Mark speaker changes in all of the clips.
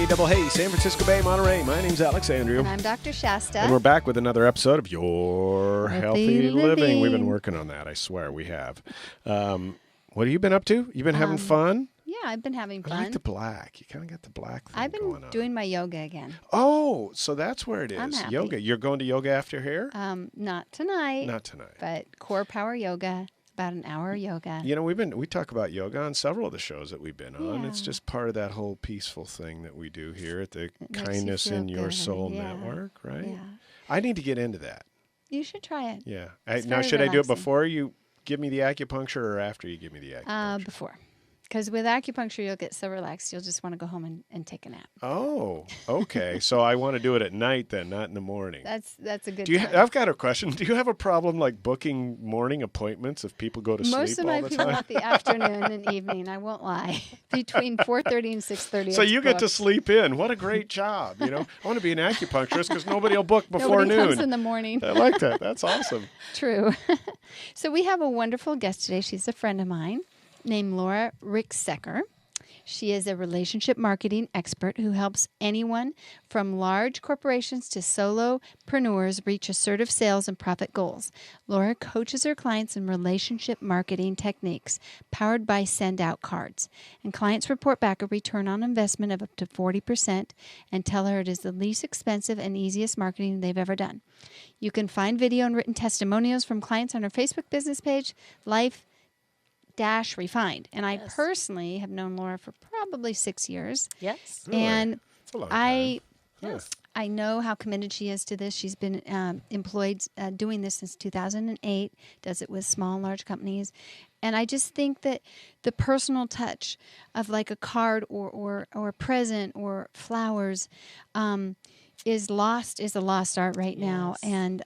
Speaker 1: Hey, San Francisco Bay, Monterey. My name's Alex Andrew.
Speaker 2: And I'm Dr. Shasta.
Speaker 1: And we're back with another episode of Your Healthy Living.
Speaker 2: Living.
Speaker 1: We've been working on that. I swear we have. What have you been up to? You been having fun?
Speaker 2: Yeah, I've been having fun.
Speaker 1: I like the black. You kind of got the black thing
Speaker 2: I've been
Speaker 1: going on.
Speaker 2: doing my yoga again.
Speaker 1: Oh, so that's where it is.
Speaker 2: I'm happy.
Speaker 1: Yoga. You're going to yoga after here?
Speaker 2: Not tonight.
Speaker 1: Not tonight.
Speaker 2: But core power yoga, about an hour yoga.
Speaker 1: You know, we talk about yoga on several of the shows that we've been on.
Speaker 2: Yeah.
Speaker 1: It's just part of that whole peaceful thing that we do here at the
Speaker 2: It makes you
Speaker 1: Kindness
Speaker 2: feel
Speaker 1: in Your
Speaker 2: good.
Speaker 1: Soul
Speaker 2: Yeah.
Speaker 1: Network, right?
Speaker 2: Yeah.
Speaker 1: I need to get into that.
Speaker 2: You should try it.
Speaker 1: Yeah.
Speaker 2: It's
Speaker 1: Now,
Speaker 2: very
Speaker 1: should I do it
Speaker 2: relaxing.
Speaker 1: before you give me the acupuncture or after you give me the acupuncture?
Speaker 2: Before. Because with acupuncture, you'll get so relaxed, you'll just want to go home and take a nap.
Speaker 1: Oh, okay. So I want to do it at night then, not in the morning.
Speaker 2: That's a good
Speaker 1: Do you?
Speaker 2: time.
Speaker 1: I've got a question. Do you have a problem like booking morning appointments if people go to
Speaker 2: Most
Speaker 1: sleep
Speaker 2: of
Speaker 1: all
Speaker 2: my
Speaker 1: the
Speaker 2: people
Speaker 1: time?
Speaker 2: at the afternoon and evening, I won't lie. Between 4:30 and 6:30.
Speaker 1: So
Speaker 2: it's
Speaker 1: you get to
Speaker 2: booked.
Speaker 1: sleep in. What a great job. You know, I want to be an acupuncturist because nobody will book before
Speaker 2: Nobody
Speaker 1: noon.
Speaker 2: comes in the morning.
Speaker 1: I like that. That's awesome.
Speaker 2: True. So we have a wonderful guest today. She's a friend of mine named Laura Ricksecker. She is a relationship marketing expert who helps anyone from large corporations to solopreneurs reach assertive sales and profit goals. Laura coaches her clients in relationship marketing techniques powered by send-out cards. And clients report back a return on investment of up to 40% and tell her it is the least expensive and easiest marketing they've ever done. You can find video and written testimonials from clients on her Facebook business page, Life-Refined. And I personally have known Laura for probably 6 years.
Speaker 3: Yes.
Speaker 1: Really?
Speaker 2: And
Speaker 1: That's a long time.
Speaker 3: Yes.
Speaker 2: I know how committed she is to this. She's been employed doing this since 2008, does it with small and large companies. And I just think that the personal touch of like a card or a present or flowers is a lost art right now.
Speaker 3: Yes.
Speaker 2: And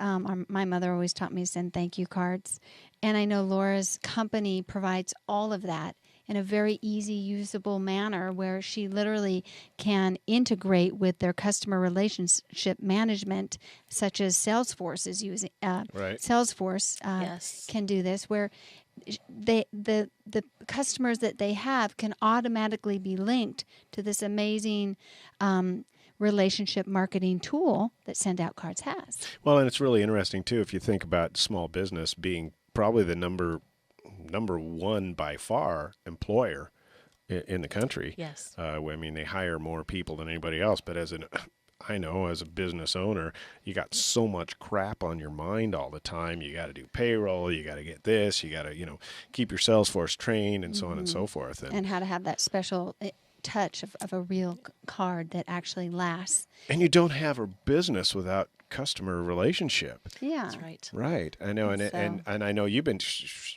Speaker 2: my mother always taught me to send thank you cards. And I know Laura's company provides all of that in a very easy, usable manner where she literally can integrate with their customer relationship management, such as Salesforce is using.
Speaker 1: Right.
Speaker 2: Salesforce
Speaker 3: Yes.
Speaker 2: can do this, where the customers that they have can automatically be linked to this amazing relationship marketing tool that Send Out Cards has.
Speaker 1: Well, and it's really interesting, too, if you think about small business being probably the number one by far employer in the country.
Speaker 3: Yes.
Speaker 1: I mean, they hire more people than anybody else, but I know as a business owner, you got so much crap on your mind all the time. You got to do payroll, you got to get this, you got to, keep your Salesforce trained and so on and so forth.
Speaker 2: And how to have that special touch of a real card that actually lasts.
Speaker 1: And you don't have a business without customer relationship.
Speaker 2: Yeah.
Speaker 3: That's right.
Speaker 1: Right. I know. And,
Speaker 2: So-
Speaker 1: and I know you've been,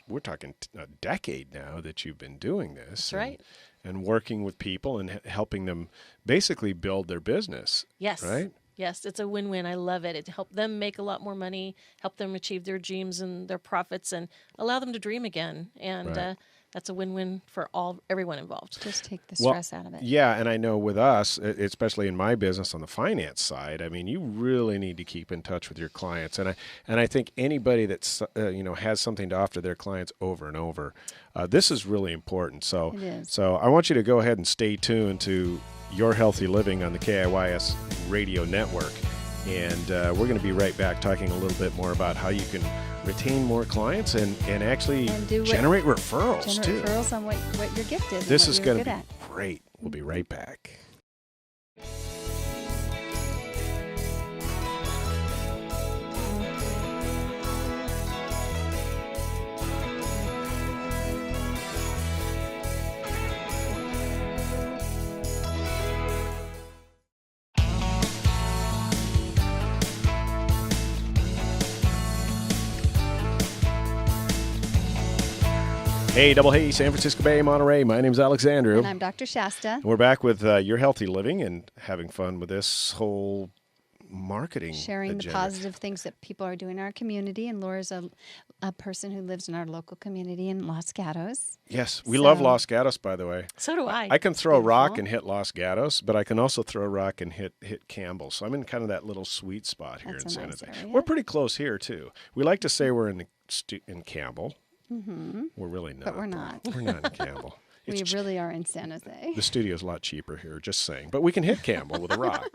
Speaker 1: we're talking a decade now that you've been doing this.
Speaker 3: That's right.
Speaker 1: And working with people and helping them basically build their business.
Speaker 3: Yes.
Speaker 1: Right?
Speaker 3: Yes, it's a win-win. I love it. It helped them make a lot more money, help them achieve their dreams and their profits, and allow them to dream again. And
Speaker 1: Right.
Speaker 3: that's a win-win for everyone involved.
Speaker 2: Just take the
Speaker 1: Well,
Speaker 2: stress out of it.
Speaker 1: Yeah, and I know with us, especially in my business on the finance side, I mean, you really need to keep in touch with your clients, and I think anybody that's has something to offer their clients over and over, this is really important. So,
Speaker 2: It is.
Speaker 1: so I want you to go ahead and stay tuned to Your Healthy Living on the KIYS Radio Network, and we're going to be right back talking a little bit more about how you can retain more clients and actually
Speaker 2: And do what-
Speaker 1: generate referrals too.
Speaker 2: Referrals on what you're gifted. and
Speaker 1: This
Speaker 2: what
Speaker 1: is
Speaker 2: you're
Speaker 1: going to
Speaker 2: good
Speaker 1: be
Speaker 2: at.
Speaker 1: great. We'll be right back. Hey, San Francisco Bay, Monterey. My name's Alex Andrew.
Speaker 2: And I'm Dr. Shasta.
Speaker 1: And we're back with Your Healthy Living and having fun with this whole marketing
Speaker 2: Sharing
Speaker 1: agenda.
Speaker 2: the positive things that people are doing in our community. And Laura's a person who lives in our local community in Los Gatos.
Speaker 1: Yes, we love
Speaker 2: So-
Speaker 1: Los Gatos, by the way.
Speaker 3: So do I.
Speaker 1: I can throw a rock
Speaker 3: Beautiful.
Speaker 1: and hit Los Gatos, but I can also throw a rock and hit Campbell. So I'm in kind of that little sweet spot here
Speaker 2: That's
Speaker 1: in
Speaker 2: a
Speaker 1: San
Speaker 2: nice
Speaker 1: Jose.
Speaker 2: area.
Speaker 1: We're pretty close here too. We like to say we're in Campbell. Mm-hmm. We're really not.
Speaker 2: But we're not.
Speaker 1: We're not in Campbell.
Speaker 2: We
Speaker 1: It's
Speaker 2: really are in San Jose.
Speaker 1: the studio's a lot cheaper here, just saying. But we can hit Campbell with a rock.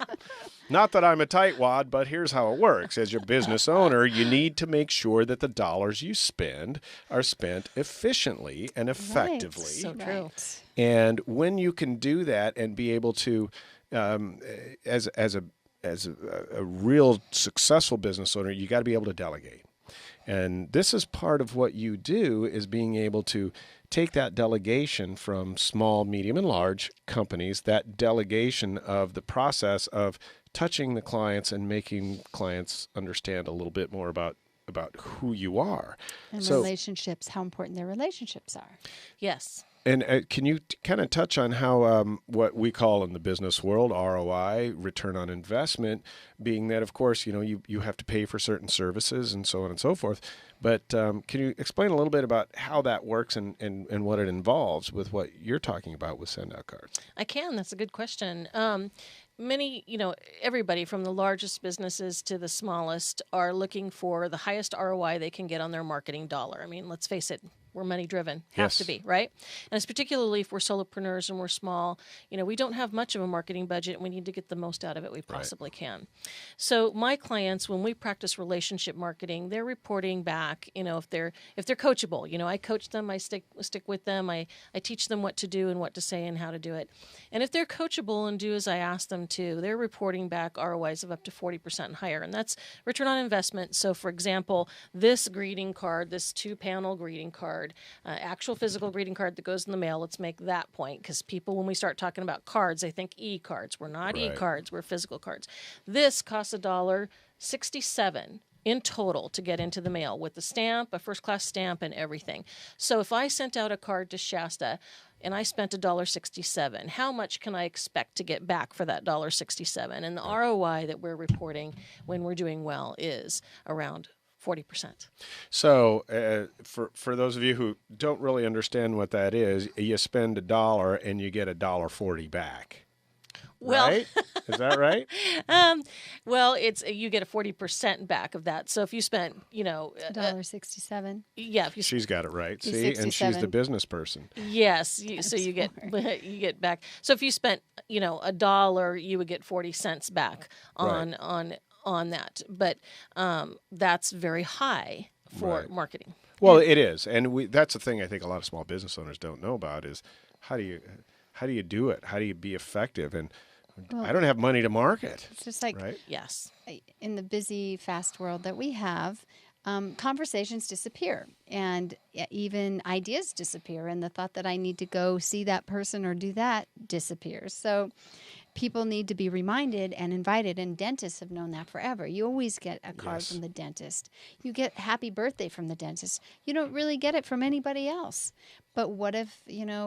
Speaker 1: Not that I'm a tightwad, but here's how it works. As your business owner, you need to make sure that the dollars you spend are spent efficiently and effectively.
Speaker 3: So true.
Speaker 2: Right.
Speaker 1: And when you can do that and be able to, as a real successful business owner, you got to be able to delegate. And this is part of what you do, is being able to take that delegation from small, medium, and large companies, that delegation of the process of touching the clients and making clients understand a little bit more about who you are.
Speaker 2: And
Speaker 1: So,
Speaker 2: relationships, how important their relationships are.
Speaker 3: Yes.
Speaker 1: and can you kind of touch on how what we call in the business world ROI, return on investment, being that, of course, you have to pay for certain services and so on and so forth. But can you explain a little bit about how that works and what it involves with what you're talking about with send-out cards?
Speaker 3: I can. That's a good question. Many, everybody from the largest businesses to the smallest are looking for the highest ROI they can get on their marketing dollar. I mean, let's face it, we're money driven, have to be, right? And it's particularly if we're solopreneurs and we're small, we don't have much of a marketing budget and we need to get the most out of it we possibly can. So my clients, when we practice relationship marketing, they're reporting back, if they're coachable, I coach them, I stick with them, I teach them what to do and what to say and how to do it. And if they're coachable and do as I ask them to, they're reporting back ROIs of up to 40% and higher. And that's return on investment. So for example, this greeting card, this 2-panel greeting card, actual physical greeting card that goes in the mail. Let's make that point, because people, when we start talking about cards, they think e-cards. We're not e-cards. We're physical cards. This costs $1.67 in total to get into the mail with the stamp, a first-class stamp, and everything. So if I sent out a card to Shasta and I spent $1.67, how much can I expect to get back for that $1.67? And the ROI that we're reporting when we're doing well is around 40%.
Speaker 1: So for those of you who don't really understand what that is, you spend $1 and you get $1.40 back.
Speaker 3: Well,
Speaker 1: right? Is that right?
Speaker 3: Well, it's you get a 40% back of that. So if you spent,
Speaker 2: $1.67.
Speaker 3: yeah, if you
Speaker 1: She's got it right. See, and she's
Speaker 2: 67.
Speaker 1: the business person.
Speaker 3: yes, so you get back. So if you spent, $1, you would get 40 cents back on that. But that's very high for marketing.
Speaker 1: Well, it is, and that's the thing I think a lot of small business owners don't know about is how do you do it? How do you be effective? And I don't have money to market.
Speaker 2: It's just like
Speaker 1: right?
Speaker 3: Yes.
Speaker 2: in the busy, fast world that we have, conversations disappear and even ideas disappear. And the thought that I need to go see that person or do that disappears. So people need to be reminded and invited, and dentists have known that forever. You always get a card from the dentist. You get happy birthday from the dentist. You don't really get it from anybody else. But what if,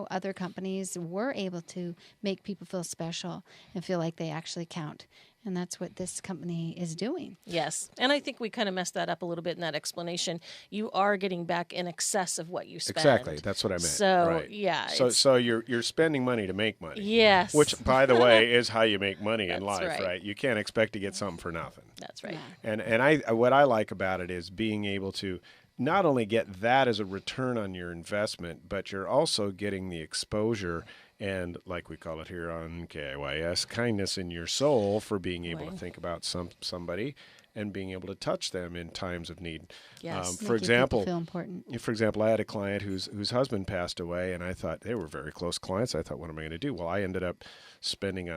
Speaker 2: other companies were able to make people feel special and feel like they actually count? And that's what this company is doing.
Speaker 3: Yes. And I think we kind of messed that up a little bit in that explanation. You are getting back in excess of what you spend.
Speaker 1: Exactly. That's what I meant.
Speaker 3: So,
Speaker 1: right.
Speaker 3: yeah.
Speaker 1: So you're spending money to make money.
Speaker 3: Yes.
Speaker 1: Which, by the way, is how you make money in
Speaker 3: That's
Speaker 1: life,
Speaker 3: right.
Speaker 1: You can't expect to get something for nothing.
Speaker 3: That's right.
Speaker 2: Yeah.
Speaker 1: And what I like about it is being able to not only get that as a return on your investment, but you're also getting the exposure and, like we call it here on KIYS, kindness in your soul for being able to think about somebody and being able to touch them in times of need.
Speaker 3: Yes.
Speaker 1: For example,
Speaker 2: feel important.
Speaker 1: I had a client whose husband passed away, and I thought they were very close clients. I thought, what am I going to do? Well, I ended up spending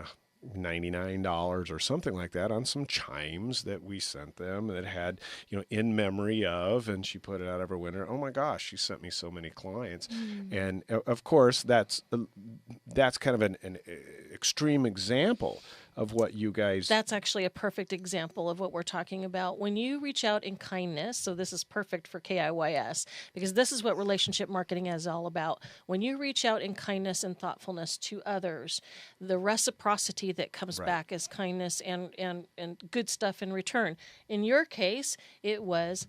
Speaker 1: $99 or something like that on some chimes that we sent them that had, in memory of, and she put it out of her window. Oh my gosh, she sent me so many clients. And of course, that's kind of an extreme example of what you guys...
Speaker 3: That's actually a perfect example of what we're talking about. When you reach out in kindness, so this is perfect for KIYS, because this is what relationship marketing is all about. When you reach out in kindness and thoughtfulness to others, the reciprocity that comes back is kindness and good stuff in return. In your case, it was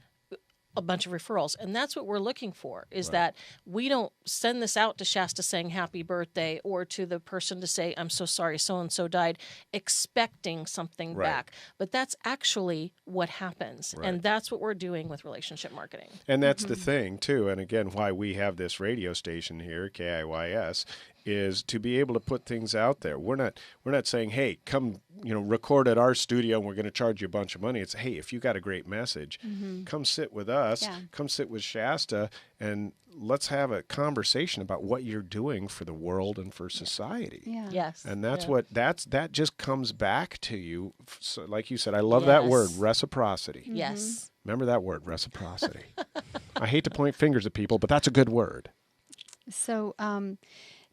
Speaker 3: a bunch of referrals. And that's what we're looking for, is that we don't send this out to Shasta saying happy birthday, or to the person to say, I'm so sorry, so-and-so died, expecting something back. But that's actually what happens. And that's what we're doing with relationship marketing.
Speaker 1: And that's the thing, too. And again, why we have this radio station here, KIYS, is to be able to put things out there. We're not saying, hey, come, record at our studio and we're going to charge you a bunch of money. It's, hey, if you got a great message, come sit with us, come sit with Shasta, and let's have a conversation about what you're doing for the world and for society.
Speaker 2: Yeah.
Speaker 3: Yes.
Speaker 1: And that just comes back to you. So, like you said, I love that word, reciprocity.
Speaker 3: Yes.
Speaker 1: Remember that word, reciprocity. I hate to point fingers at people, but that's a good word.
Speaker 2: So,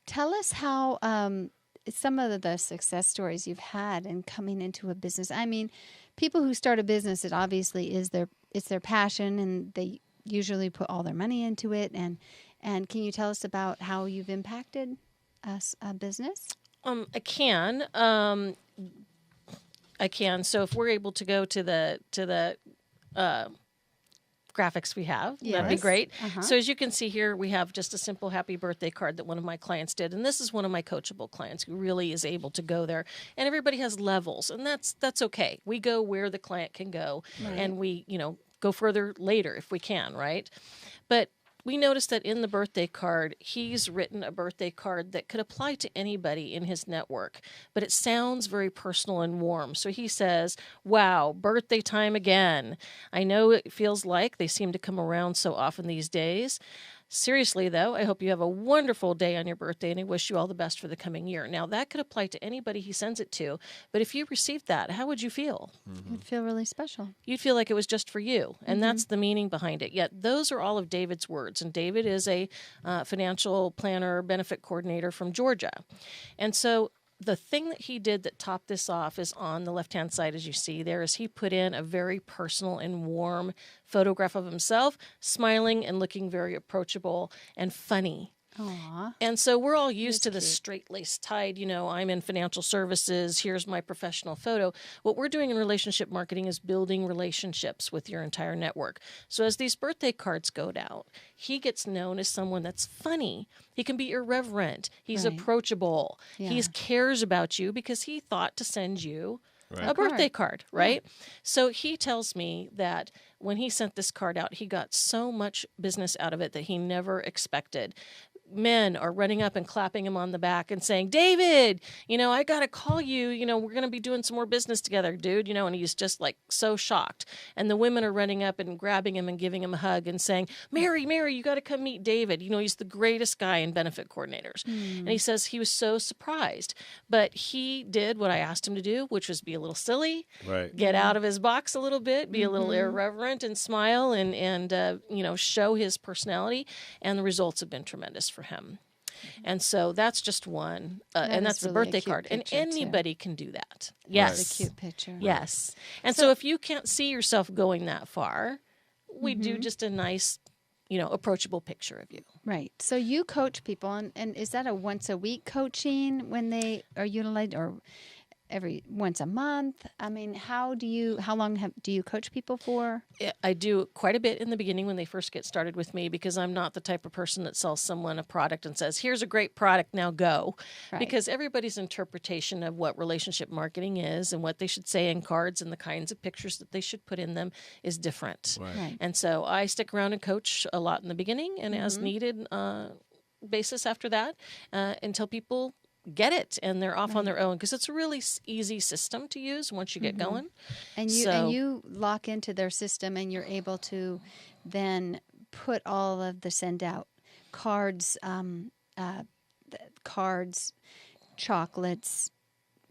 Speaker 2: tell us how some of the success stories you've had in coming into a business. I mean, people who start a business, it obviously is their passion, and they usually put all their money into it. And can you tell us about how you've impacted a business?
Speaker 3: I can. So if we're able to go to the graphics we have, that'd be great. So as you can see here, we have just a simple happy birthday card that one of my clients did. And this is one of my coachable clients who really is able to go there. And everybody has levels, and that's okay. We go where the client can go, and we, go further later if we can, right? But we noticed that in the birthday card, he's written a birthday card that could apply to anybody in his network, but it sounds very personal and warm. So he says, wow, birthday time again. I know it feels like they seem to come around so often these days. Seriously, though, I hope you have a wonderful day on your birthday, and I wish you all the best for the coming year. Now, that could apply to anybody he sends it to, but if you received that, how would you feel?
Speaker 2: You'd feel really special.
Speaker 3: You'd feel like it was just for you, and that's the meaning behind it. Yet those are all of David's words, and David is a financial planner, benefit coordinator from Georgia. And so the thing that he did that topped this off is on the left-hand side, as you see there, is he put in a very personal and warm photograph of himself, smiling and looking very approachable and funny.
Speaker 2: Aww.
Speaker 3: And so we're all used to the straight-laced tied, I'm in financial services, here's my professional photo. What we're doing in relationship marketing is building relationships with your entire network. So as these birthday cards go out, he gets known as someone that's funny. He can be irreverent. He's approachable. He cares about you because he thought to send you a birthday card, right? Yeah. So he tells me that when he sent this card out, he got so much business out of it that he never expected. Men are running up and clapping him on the back and saying, David, I got to call you. We're going to be doing some more business together, dude. And he's just like so shocked. And the women are running up and grabbing him and giving him a hug and saying, Mary, you got to come meet David. He's the greatest guy in benefit coordinators. And he says he was so surprised. But he did what I asked him to do, which was be a little silly, get out of his box a little bit, be a little irreverent and smile and show his personality. And the results have been tremendous for him. And so that's just one. And that's really the birthday card. And anybody can do that. Yes.
Speaker 2: It's a cute picture.
Speaker 3: Yes. And so if you can't see yourself going that far, we do just a nice, approachable picture of you.
Speaker 2: Right. So you coach people, and is that a once a week coaching when they are utilized, or once a month? I mean, how long do you coach people for?
Speaker 3: I do quite a bit in the beginning when they first get started with me, because I'm not the type of person that sells someone a product and says, here's a great product, now go. Right. Because everybody's interpretation of what relationship marketing is and what they should say in cards and the kinds of pictures that they should put in them is different.
Speaker 2: Right.
Speaker 3: And so I stick around and coach a lot in the beginning and as needed basis after that until people get it and they're off on their own, because it's a really easy system to use once you get going.
Speaker 2: And you lock into their system, and you're able to then put all of the send out cards, chocolates,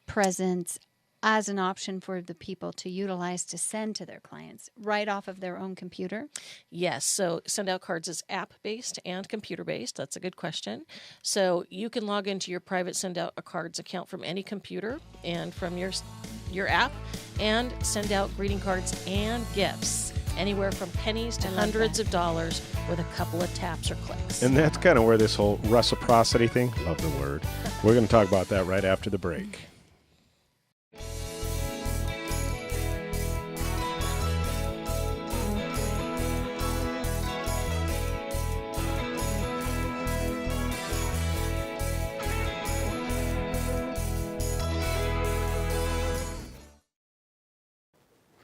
Speaker 2: presents as an option for the people to utilize to send to their clients right off of their own computer?
Speaker 3: Yes. So Send Out Cards is app-based and computer-based. That's a good question. So you can log into your private Send Out Cards account from any computer and from your app and send out greeting cards and gifts, anywhere from pennies to hundreds of dollars with a couple of taps or clicks.
Speaker 1: And that's kind of where this whole reciprocity thing, love the word, we're going to talk about that right after the break.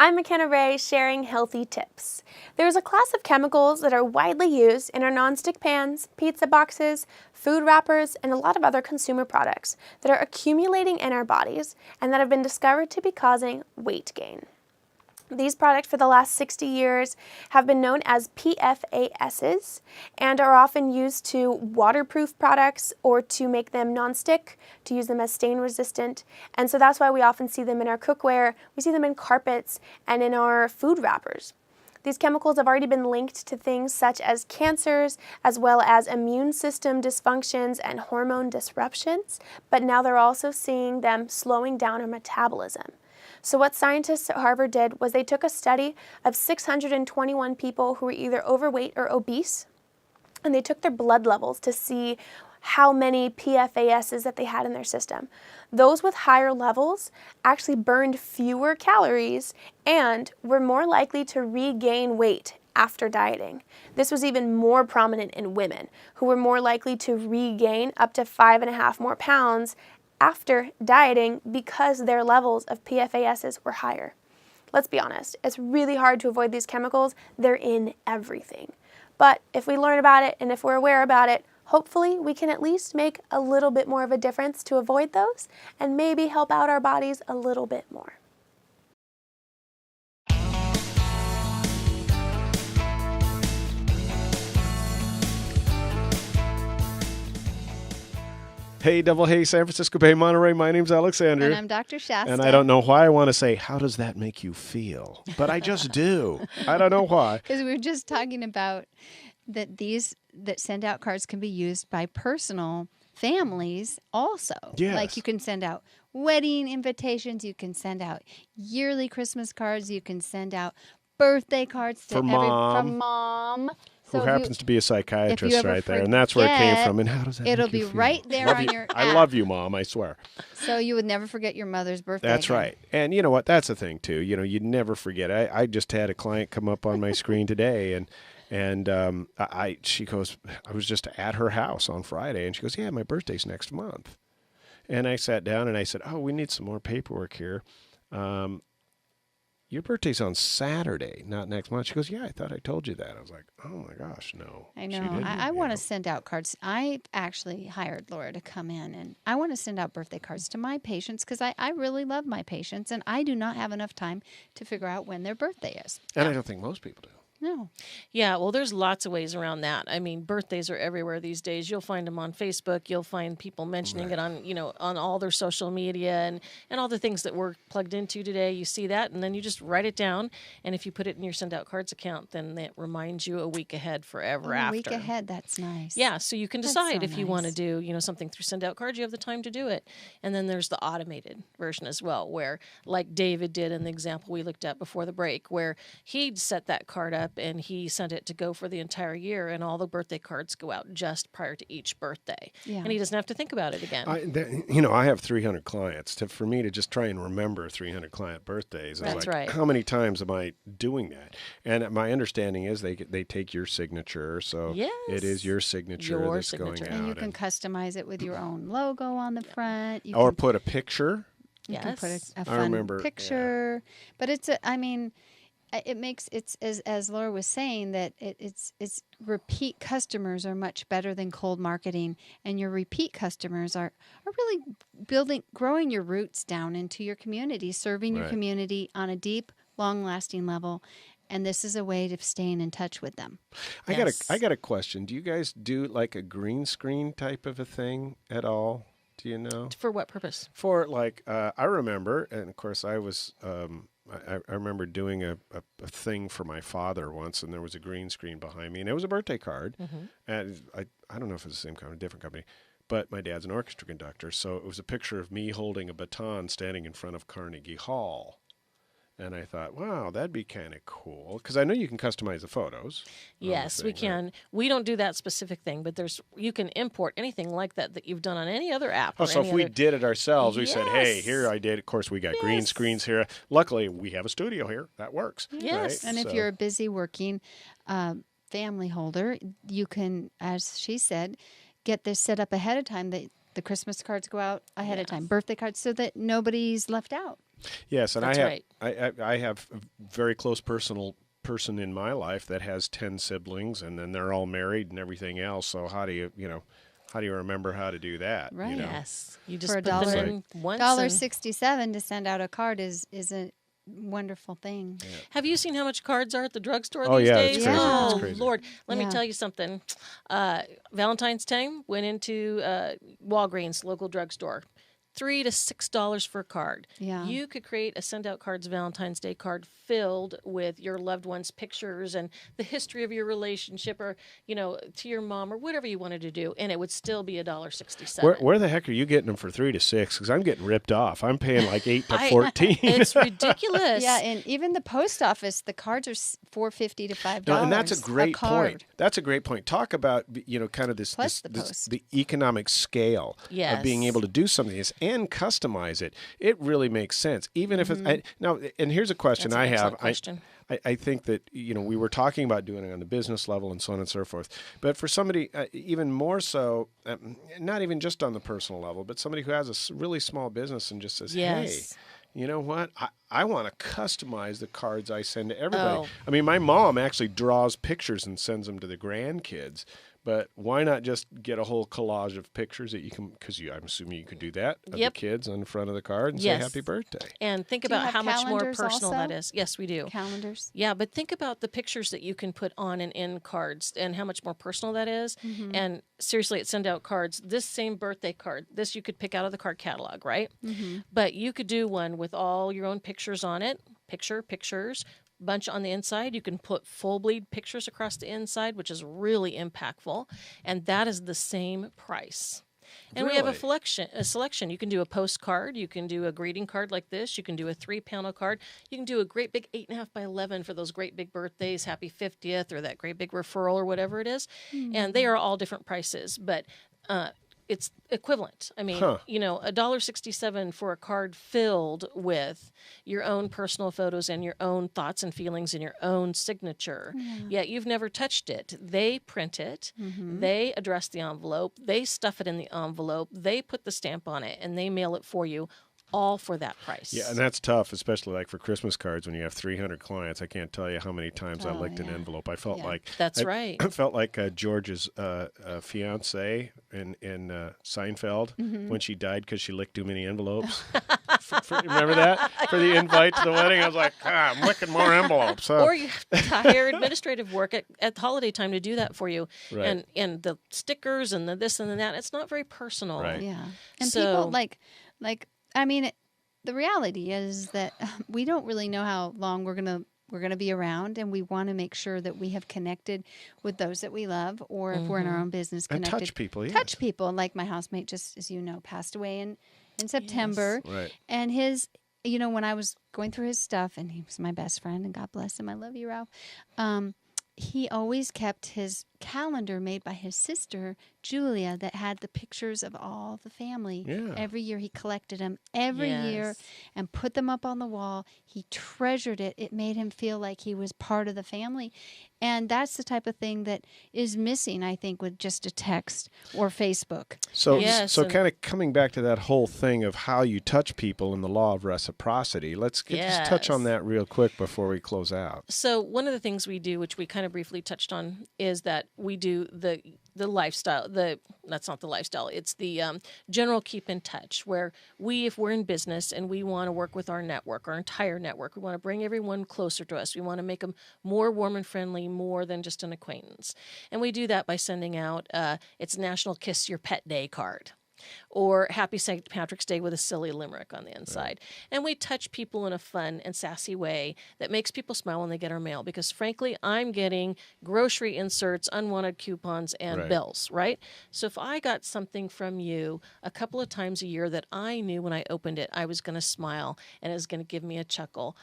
Speaker 4: I'm McKenna Ray sharing healthy tips. There's a class of chemicals that are widely used in our nonstick pans, pizza boxes, food wrappers, and a lot of other consumer products that are accumulating in our bodies and that have been discovered to be causing weight gain. These products for the last 60 years have been known as PFASs and are often used to waterproof products or to make them nonstick, to use them as stain resistant. And so that's why we often see them in our cookware, we see them in carpets, and in our food wrappers. These chemicals have already been linked to things such as cancers, as well as immune system dysfunctions and hormone disruptions, but now they're also seeing them slowing down our metabolism. So what scientists at Harvard did was they took a study of 621 people who were either overweight or obese, and they took their blood levels to see how many PFASs that they had in their system. Those with higher levels actually burned fewer calories and were more likely to regain weight after dieting. This was even more prominent in women, who were more likely to regain up to 5.5 more pounds after dieting because their levels of PFASs were higher. Let's be honest, it's really hard to avoid these chemicals. They're in everything. But if we learn about it and if we're aware about it, hopefully we can at least make a little bit more of a difference to avoid those and maybe help out our bodies a little bit more.
Speaker 1: Hey, Double Hey, San Francisco Bay, Monterey. My name's Alexander.
Speaker 2: And I'm Dr. Shasta.
Speaker 1: And I don't know why I want to say, how does that make you feel? But I just do. I don't know why.
Speaker 2: Because we were just talking about that these that send out cards can be used by personal families also.
Speaker 1: Yes.
Speaker 2: Like you can send out wedding invitations, you can send out yearly Christmas cards, you can send out birthday cards to from mom.
Speaker 1: Who happens to be a psychiatrist right there.
Speaker 2: Forget,
Speaker 1: and that's where it came from. And how does that
Speaker 2: it'll
Speaker 1: make
Speaker 2: be
Speaker 1: you feel?
Speaker 2: right there
Speaker 1: love
Speaker 2: on
Speaker 1: you.
Speaker 2: your app.
Speaker 1: I love you, Mom, I swear.
Speaker 2: So you would never forget your mother's birthday.
Speaker 1: That's
Speaker 2: again.
Speaker 1: right. And you know what? That's the thing, too. You know, you'd never forget. I just had a client come up on my screen today, and she goes, I was just at her house on Friday, and she goes, yeah, my birthday's next month. And I sat down and I said, oh, we need some more paperwork here. Your birthday's on Saturday, not next month. She goes, yeah, I thought I told you that. I was like, oh, my gosh, no.
Speaker 2: I know. I want to send out cards. I actually hired Laura to come in, and I want to send out birthday cards to my patients because I really love my patients, and I do not have enough time to figure out when their birthday is.
Speaker 1: And I don't think most people do.
Speaker 2: No.
Speaker 3: Yeah, well, there's lots of ways around that. I mean, birthdays are everywhere these days. You'll find them on Facebook. You'll find people mentioning it on, on all their social media and all the things that we're plugged into today. You see that, and then you just write it down. And if you put it in your Send Out Cards account, then it reminds you a week ahead forever after.
Speaker 2: A week ahead, that's nice.
Speaker 3: Yeah, so you can decide if you want to
Speaker 2: nice.
Speaker 3: do, something through Send Out Cards. You have the time to do it. And then there's the automated version as well, where like David did in the example we looked at before the break, where he'd set that card up and he sent it to go for the entire year, and all the birthday cards go out just prior to each birthday. Yeah. And he doesn't have to think about it again.
Speaker 1: I have 300 clients. For me to just try and remember 300 client birthdays,
Speaker 3: That's right.
Speaker 1: How many times am I doing that? And my understanding is they take your signature, so it is your signature that's going out.
Speaker 2: And you can customize it with your own logo on the front. You
Speaker 1: or
Speaker 2: can
Speaker 1: put a picture.
Speaker 2: You can put a fun picture. Yeah. But it makes it's as Laura was saying that it's repeat customers are much better than cold marketing, and your repeat customers are really growing your roots down into your community, serving your community on a deep, long-lasting level, and this is a way of staying in touch with them.
Speaker 1: I got a question. Do you guys do like a green screen type of a thing at all? Do you know?
Speaker 3: For what purpose?
Speaker 1: For I remember, and of course I was. I remember doing a thing for my father once, and there was a green screen behind me, and it was a birthday card. Mm-hmm. And I don't know if it's the same company, different company, but my dad's an orchestra conductor, so it was a picture of me holding a baton standing in front of Carnegie Hall. And I thought, wow, that'd be kind of cool. Because I know you can customize the photos.
Speaker 3: Yes, we can. Right? We don't do that specific thing, but you can import anything like that you've done on any other app.
Speaker 1: Oh, so if we did it ourselves, we said, hey, here I did. Of course, we got green screens here. Luckily, we have a studio here. That works.
Speaker 2: Yes.
Speaker 1: Right?
Speaker 2: And if you're a busy working family holder, you can, as she said, get this set up ahead of time. The Christmas cards go out ahead of time, birthday cards, so that nobody's left out.
Speaker 1: Yes, and
Speaker 3: That's
Speaker 1: I have
Speaker 3: right.
Speaker 1: I have a very close personal person in my life that has 10 siblings, and then they're all married and everything else. So how do you remember how to do that?
Speaker 2: Right.
Speaker 1: You know?
Speaker 3: Yes. You
Speaker 2: For
Speaker 3: just
Speaker 2: a
Speaker 3: put them
Speaker 2: dollar,
Speaker 3: in once.
Speaker 2: dollar
Speaker 3: And
Speaker 2: 67 to send out a card is a wonderful thing.
Speaker 3: have you seen how much cards are at the drugstore
Speaker 1: Oh,
Speaker 3: these
Speaker 1: yeah, it's
Speaker 3: days?
Speaker 2: crazy. Yeah.
Speaker 3: Oh,
Speaker 1: It's crazy.
Speaker 3: Lord. Let me
Speaker 2: Yeah.
Speaker 3: tell you something. Valentine's time, went into Walgreens, local drugstore. $3 to $6 for a card.
Speaker 2: Yeah.
Speaker 3: You could create a send out cards Valentine's Day card filled with your loved one's pictures and the history of your relationship, or to your mom, or whatever you wanted to do, and it would still be $1.67.
Speaker 1: Where the heck are you getting them for 3 to 6? Because I'm getting ripped off. I'm paying like 8 to
Speaker 3: I-
Speaker 1: 14.
Speaker 3: It's ridiculous.
Speaker 2: Yeah, and even the post office, the cards are $4.50 to $5.
Speaker 1: No, and that's a great
Speaker 2: card.
Speaker 1: point. That's a great point. Talk about kind of this,
Speaker 2: Plus the post.
Speaker 1: the economic scale of being
Speaker 3: Yes.
Speaker 1: able to do something like this and customize it. It really makes sense, even if it's now. And here's a question
Speaker 3: That's an
Speaker 1: I have.
Speaker 3: excellent question.
Speaker 1: I think that we were talking about doing it on the business level and so on and so forth, but for somebody even more so, not even just on the personal level, but somebody who has a really small business and just says,
Speaker 3: Yes.
Speaker 1: "Hey, you know what? I want to customize the cards I send to everybody."
Speaker 3: Oh.
Speaker 1: I mean, my mom actually draws pictures and sends them to the grandkids. But why not just get a whole collage of pictures that you can, because I'm assuming you could do that, of
Speaker 3: Yep.
Speaker 1: the kids on the front of the card and
Speaker 3: Yes.
Speaker 1: say happy birthday.
Speaker 3: And think
Speaker 2: Do you
Speaker 3: about
Speaker 2: have
Speaker 3: how much more
Speaker 2: calendars
Speaker 3: personal
Speaker 2: also?
Speaker 3: that is. Yes, we do.
Speaker 2: Calendars.
Speaker 3: Yeah, but think about the pictures that you can put on and in cards and how much more personal that is.
Speaker 2: Mm-hmm.
Speaker 3: And seriously, at send out cards, this same birthday card, this you could pick out of the card catalog, right?
Speaker 2: Mm-hmm.
Speaker 3: But you could do one with all your own pictures on it, pictures, bunch on the inside. You can put full bleed pictures across the inside, which is really impactful. And that is the same price. And we have
Speaker 1: Really?
Speaker 3: a selection. You can do a postcard. You can do a greeting card like this. You can do a 3-panel card. You can do a great big 8.5 by 11 for those great big birthdays, happy 50th, or that great big referral, or whatever it is. And they are all different prices, but it's equivalent. I mean, $1.67 for a card filled with your own personal photos and your own thoughts and feelings and your own signature. Yet you've never touched it. They print it. They address the envelope. They stuff it in the envelope. They put the stamp on it, and they mail it for you, all for that price.
Speaker 1: Yeah, and that's tough, especially like for Christmas cards when you have 300 clients. I can't tell you how many times I licked an
Speaker 2: yeah.
Speaker 1: envelope. I felt
Speaker 2: Yeah.
Speaker 1: like
Speaker 3: That's right.
Speaker 1: I felt like George's fiance in Seinfeld when she died because she licked too many envelopes. Remember that for the invite to the wedding? I was like, I'm licking more envelopes. Huh?
Speaker 3: Or you have to hire administrative work at holiday time to do that for you.
Speaker 1: Right.
Speaker 3: And the stickers and the this and the that. It's not very personal.
Speaker 1: Right.
Speaker 2: Yeah. And
Speaker 3: So-
Speaker 2: people I mean, the reality is that we don't really know how long we're gonna be around, and we want to make sure that we have connected with those that we love, or if we're in our own business,
Speaker 1: And
Speaker 2: connected.
Speaker 1: touch people, yes.
Speaker 2: Touch people. Like my housemate, just as you know, passed away in September.
Speaker 1: Right.
Speaker 2: And his, when I was going through his stuff, and he was my best friend, and God bless him, I love you, Ralph. He always kept his calendar made by his sister, Julia, that had the pictures of all the family.
Speaker 1: Yeah.
Speaker 2: Every year he collected them every year
Speaker 3: Yes.
Speaker 2: and put them up on the wall. He treasured it. It made him feel like he was part of the family. And that's the type of thing that is missing, I think, with just a text or Facebook.
Speaker 1: So,
Speaker 3: Yes,
Speaker 1: so
Speaker 3: and-
Speaker 1: kind of coming back to that whole thing of how you touch people and the law of reciprocity. Let's just touch on
Speaker 3: Yes.
Speaker 1: that real quick before we close out.
Speaker 3: So one of the things we do, which we kind of briefly touched on, is that we do the lifestyle. That's not the lifestyle. It's the general keep in touch. Where if we're in business and we want to work with our network, our entire network, we want to bring everyone closer to us. We want to make them more warm and friendly, more than just an acquaintance. And we do that by sending out it's National Kiss Your Pet Day card, or Happy St. Patrick's Day with a silly limerick on the inside. And we touch people in a fun and sassy way that makes people smile when they get our mail. Because frankly, I'm getting grocery inserts, unwanted coupons, and
Speaker 1: Right.
Speaker 3: bills, right? So if I got something from you a couple of times a year that I knew when I opened it, I was going to smile and it was going to give me a chuckle,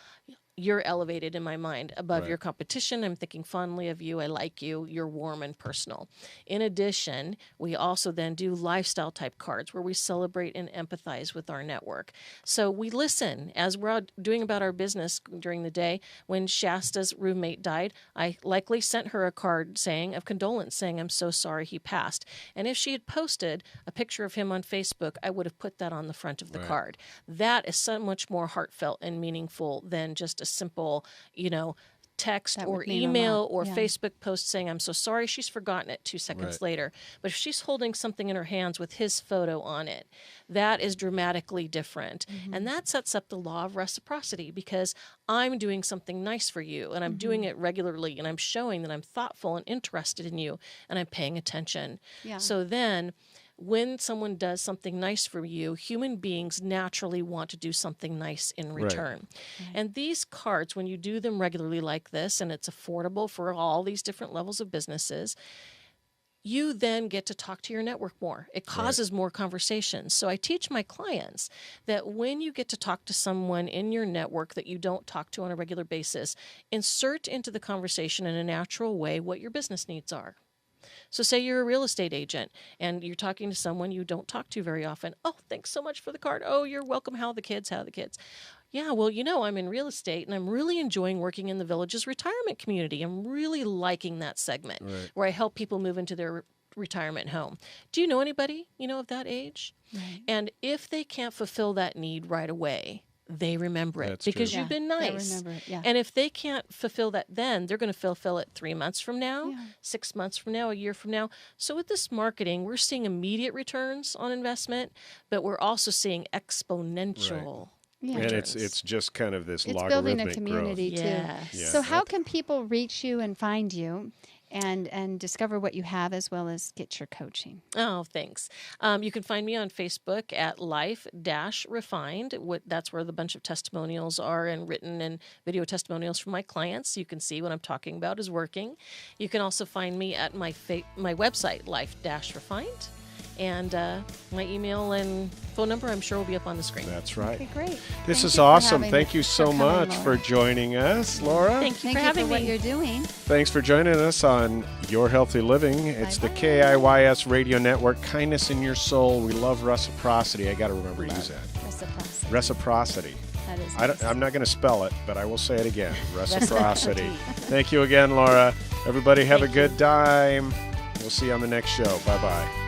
Speaker 3: you're elevated in my mind above
Speaker 1: Right.
Speaker 3: your competition. I'm thinking fondly of you. I like you. You're warm and personal. In addition, we also then do lifestyle type cards where we celebrate and empathize with our network. So we listen as we're out doing about our business during the day. When Shasta's roommate died, I likely sent her a card of condolence saying, I'm so sorry he passed. And if she had posted a picture of him on Facebook, I would have put that on the front of the
Speaker 1: Right.
Speaker 3: card. That is so much more heartfelt and meaningful than just a simple, text
Speaker 2: That
Speaker 3: or
Speaker 2: would mean a
Speaker 3: email
Speaker 2: lot,
Speaker 3: or
Speaker 2: yeah.
Speaker 3: Facebook post saying, I'm so sorry. She's forgotten it 2 seconds
Speaker 1: Right.
Speaker 3: later. But if she's holding something in her hands with his photo on it, that is dramatically different. And that sets up the law of reciprocity because I'm doing something nice for you and I'm doing it regularly and I'm showing that I'm thoughtful and interested in you and I'm paying attention.
Speaker 2: Yeah.
Speaker 3: So then when someone does something nice for you, human beings naturally want to do something nice in return. And these cards, when you do them regularly like this, and it's affordable for all these different levels of businesses, you then get to talk to your network more. It causes more conversations. So I teach my clients that when you get to talk to someone in your network that you don't talk to on a regular basis, insert into the conversation in a natural way what your business needs are. So say you're a real estate agent and you're talking to someone you don't talk to very often. Oh, thanks so much for the card. Oh, you're welcome. How are the kids? Yeah, well, I'm in real estate and I'm really enjoying working in the Village's retirement community. I'm really liking that segment where I help people move into their retirement home. Do you know anybody, of that age?
Speaker 2: Right.
Speaker 3: And if they can't fulfill that need right away, they remember it
Speaker 1: That's
Speaker 3: because
Speaker 1: true.
Speaker 3: you've been
Speaker 2: They
Speaker 3: nice.
Speaker 2: remember it, yeah.
Speaker 3: And if they can't fulfill that then, they're going to fulfill it 3 months from now,
Speaker 2: Yeah.
Speaker 3: 6 months from now, a year from now. So with this marketing, we're seeing immediate returns on investment, but we're also seeing exponential
Speaker 2: Yeah.
Speaker 1: And
Speaker 3: returns.
Speaker 1: it's just kind of this
Speaker 2: It's
Speaker 1: logarithmic
Speaker 2: building a community
Speaker 3: growth.
Speaker 2: too.
Speaker 3: Yes.
Speaker 1: Yeah.
Speaker 2: So how can people reach you and find you and discover what you have as well as get your coaching?
Speaker 3: Oh, thanks. You can find me on Facebook at Life-Refined. That's where the bunch of testimonials are and written and video testimonials from my clients. You can see what I'm talking about is working. You can also find me at my website, Life-Refined. And my email and phone number, I'm sure, will be up on the screen.
Speaker 1: That's right.
Speaker 2: Okay, great.
Speaker 1: This
Speaker 2: Thank
Speaker 1: is
Speaker 2: you for
Speaker 1: awesome.
Speaker 2: having
Speaker 1: Thank
Speaker 2: us-
Speaker 1: you so
Speaker 2: for coming,
Speaker 1: much for
Speaker 2: Laura.
Speaker 1: joining us, Laura.
Speaker 3: Thank you
Speaker 2: Thank
Speaker 3: for
Speaker 2: you
Speaker 3: having
Speaker 2: for what
Speaker 3: me.
Speaker 2: you're doing.
Speaker 1: Thanks for joining us on Your Healthy Living. It's the
Speaker 2: Bye-bye.
Speaker 1: KIYS Radio Network. Kindness in your soul. We love reciprocity. I got to remember to use that.
Speaker 2: Reciprocity.
Speaker 1: Reciprocity.
Speaker 2: That is
Speaker 1: I
Speaker 2: nice.
Speaker 1: I'm not going to spell it, but I will say it again. Reciprocity.
Speaker 2: Reciprocity.
Speaker 1: Thank you again, Laura. Everybody have
Speaker 3: Thank
Speaker 1: a good time. We'll see you on the next show. Bye-bye.